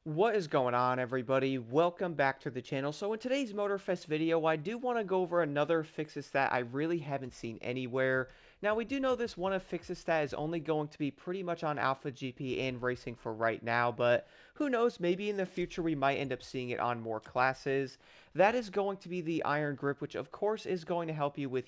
What is going on, everybody? Welcome back to the channel. So in today's Motorfest video, I do want to go over another fixes that I really haven't seen anywhere. Now, we do know this one of fixes that is only going to be pretty much on Alpha GP and Racing for right now, but who knows, maybe in the future we might end up seeing it on more classes. That is going to be the Iron Grip, which of course is going to help you with,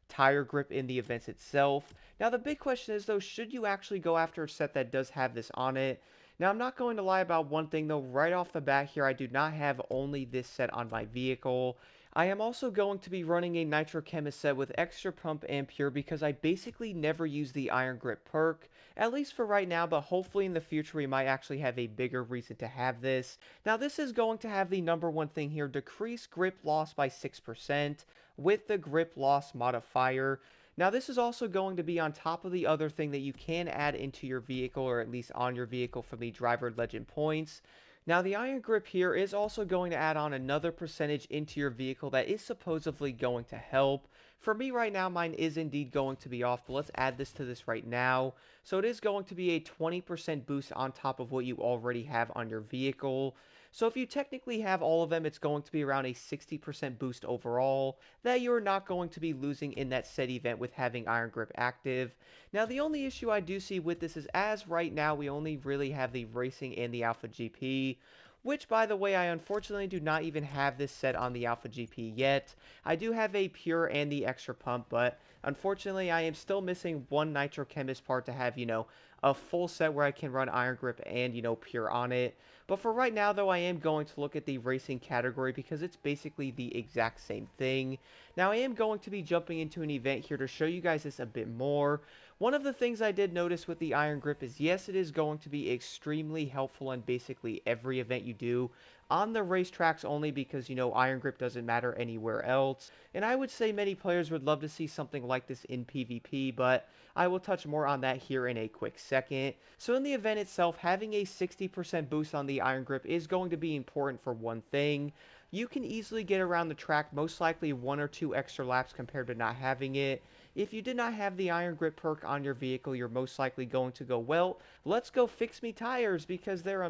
tire grip in the events itself. Now, the big question is, though, should you actually go after a set that does have this on it? Now, I'm not going to lie about one thing, though. Right off the bat here, I do not have only this set on my vehicle. I am also going to be running a Nitro Chemist set with extra pump and pure because I basically never use the Iron Grip perk, at least for right now, but hopefully in the future we might actually have a bigger reason to have this. Now, this is going to have the number one thing here, decrease grip loss by 6% with the grip loss modifier. Now, this is also going to be on top of the other thing that you can add into your vehicle, or at least on your vehicle from the driver legend points. Now, the Iron Grip here is also going to add on another percentage into your vehicle that is supposedly going to help. For me right now, mine is indeed going to be off, but let's add this to this right now. So it is going to be a 20% boost on top of what you already have on your vehicle. So if you technically have all of them, it's going to be around a 60% boost overall that you're not going to be losing in that set event with having Iron Grip active. Now, the only issue I do see with this is, as right now, we only really have the Racing and the Alpha GP, which, by the way, I unfortunately do not even have this set on the Alpha GP yet. I do have a Pure and the Extra Pump, but unfortunately, I am still missing one Nitro Chemist part to have, a full set where I can run Iron Grip and, Pure on it. But for right now, though, I am going to look at the Racing category because it's basically the exact same thing. Now, I am going to be jumping into an event here to show you guys this a bit more. One of the things I did notice with the Iron Grip is, yes, it is going to be extremely helpful in basically every event you do on the racetracks only because, Iron Grip doesn't matter anywhere else. And I would say many players would love to see something like this in PvP, but I will touch more on that here in a quick second. So in the event itself, having a 60% boost on the Iron Grip is going to be important for one thing. You can easily get around the track, most likely 1 or 2 extra laps compared to not having it. If you did not have the Iron Grip perk on your vehicle, you're most likely going to go, well, let's go fix me tires because they're,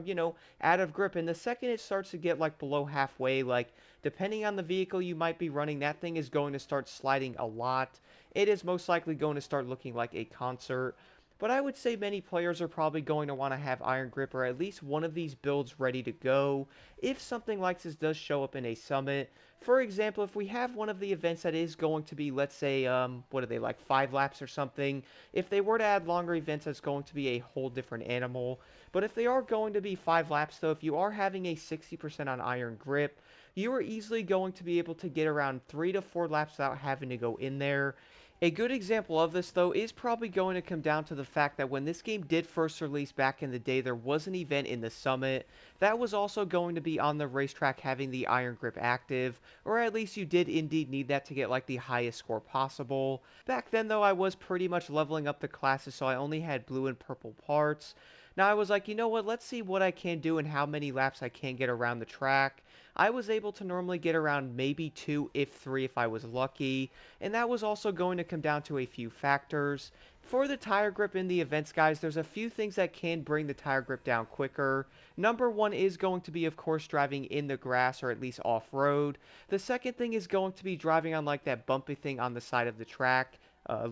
out of grip. And the second it starts to get like below halfway, like depending on the vehicle you might be running, that thing is going to start sliding a lot. It is most likely going to start looking like a concert. But I would say many players are probably going to want to have Iron Grip or at least one of these builds ready to go if something like this does show up in a summit. For example, if we have one of the events that is going to be, let's say, what are they, like 5 laps or something, if they were to add longer events, that's going to be a whole different animal. But if they are going to be 5 laps, though, if you are having a 60% on Iron Grip, you are easily going to be able to get around 3 to 4 laps without having to go in there. A good example of this, though, is probably going to come down to the fact that when this game did first release back in the day, there was an event in the Summit that was also going to be on the racetrack having the Iron Grip active, or at least you did indeed need that to get like the highest score possible. Back then, though, I was pretty much leveling up the classes, so I only had blue and purple parts. Now I was like, you know what, let's see what I can do and how many laps I can get around the track. I was able to normally get around maybe 2, if 3 if I was lucky, and that was also going to come down to a few factors. For the tire grip in the events, guys, there's a few things that can bring the tire grip down quicker. Number one is going to be, of course, driving in the grass or at least off-road. The second thing is going to be driving on like that bumpy thing on the side of the track.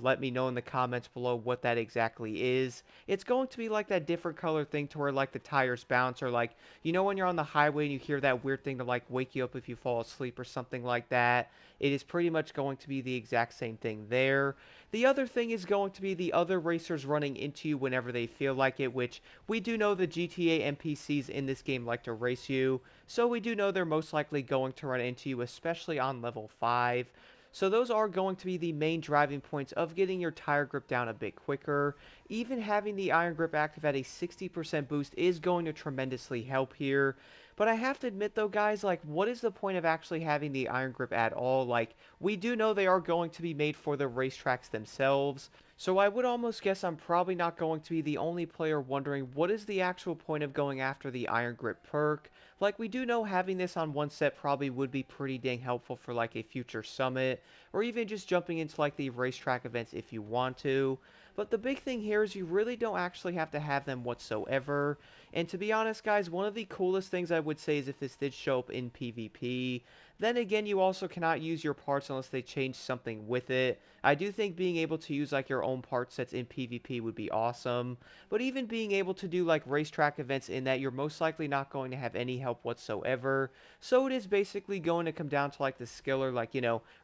Let me know in the comments below what that exactly is. It's going to be like that different color thing to where like the tires bounce, or like, when you're on the highway and you hear that weird thing to like wake you up if you fall asleep or something like that. It is pretty much going to be the exact same thing there. The other thing is going to be the other racers running into you whenever they feel like it, which we do know the GTA NPCs in this game like to race you, so we do know they're most likely going to run into you, especially on level 5. So those are going to be the main driving points of getting your tire grip down a bit quicker. Even having the Iron Grip active at a 60% boost is going to tremendously help here. But I have to admit though, guys, like, what is the point of actually having the Iron Grip at all? Like, we do know they are going to be made for the racetracks themselves. So I would almost guess I'm probably not going to be the only player wondering what is the actual point of going after the Iron Grip perk. Like, we do know having this on one set probably would be pretty dang helpful for like a future summit, or even just jumping into like the racetrack events if you want to. But the big thing here is you really don't actually have to have them whatsoever. And to be honest, guys, one of the coolest things I would say is if this did show up in PvP. Then again, you also cannot use your parts unless they change something with it. I do think being able to use like your own part sets in PvP would be awesome, but even being able to do like racetrack events in that you're most likely not going to have any help whatsoever. So it is basically going to come down to like the skill or like,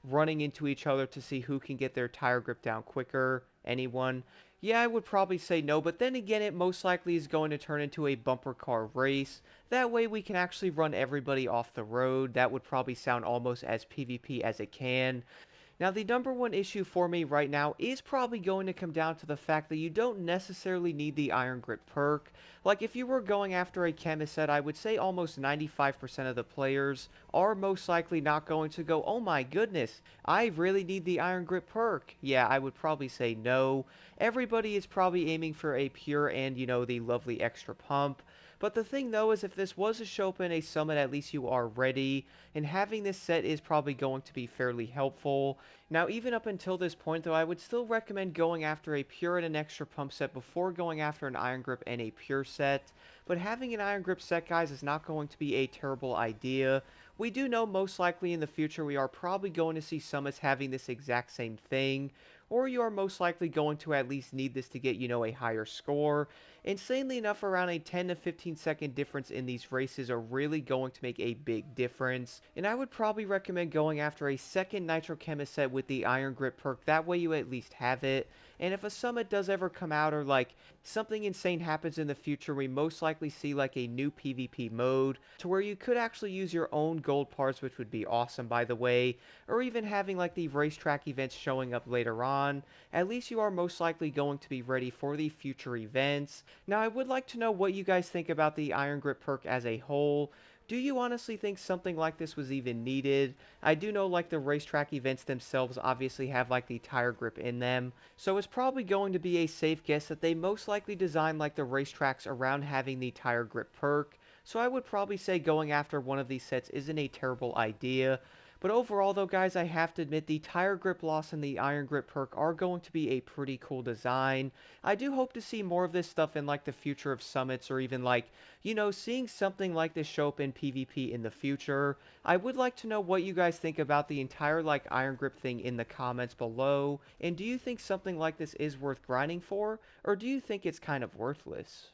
running into each other to see who can get their tire grip down quicker. Anyone? Yeah, I would probably say no, but then again, it most likely is going to turn into a bumper car race. That way we can actually run everybody off the road. That would probably sound almost as PvP as it can. Now, the number one issue for me right now is probably going to come down to the fact that you don't necessarily need the Iron Grip perk. Like, if you were going after a chemist set, I would say almost 95% of the players are most likely not going to go, oh my goodness, I really need the Iron Grip perk. Yeah, I would probably say no. Everybody is probably aiming for a pure and, the lovely extra pump. But the thing though is if this was to show up in a summit, at least you are ready, and having this set is probably going to be fairly helpful. Now, even up until this point though, I would still recommend going after a pure and an extra pump set before going after an iron grip and a pure set. But having an iron grip set, guys, is not going to be a terrible idea. We do know most likely in the future we are probably going to see summits having this exact same thing, or you are most likely going to at least need this to get, a higher score. Insanely enough, around a 10 to 15-second difference in these races are really going to make a big difference, and I would probably recommend going after a second Nitro Chemist set with the Iron Grip perk, that way you at least have it. And if a summit does ever come out or like something insane happens in the future, we most likely see like a new PvP mode to where you could actually use your own gold parts, which would be awesome by the way, or even having like the racetrack events showing up later on. At least you are most likely going to be ready for the future events. Now, I would like to know what you guys think about the Iron Grip perk as a whole. Do you honestly think something like this was even needed? I do know like the racetrack events themselves obviously have like the tire grip in them, so it's probably going to be a safe guess that they most likely designed like the racetracks around having the tire grip perk. So I would probably say going after one of these sets isn't a terrible idea. But overall though, guys, I have to admit the tire grip loss and the iron grip perk are going to be a pretty cool design. I do hope to see more of this stuff in like the future of summits, or even like, seeing something like this show up in PvP in the future. I would like to know what you guys think about the entire like iron grip thing in the comments below. And do you think something like this is worth grinding for, or do you think it's kind of worthless?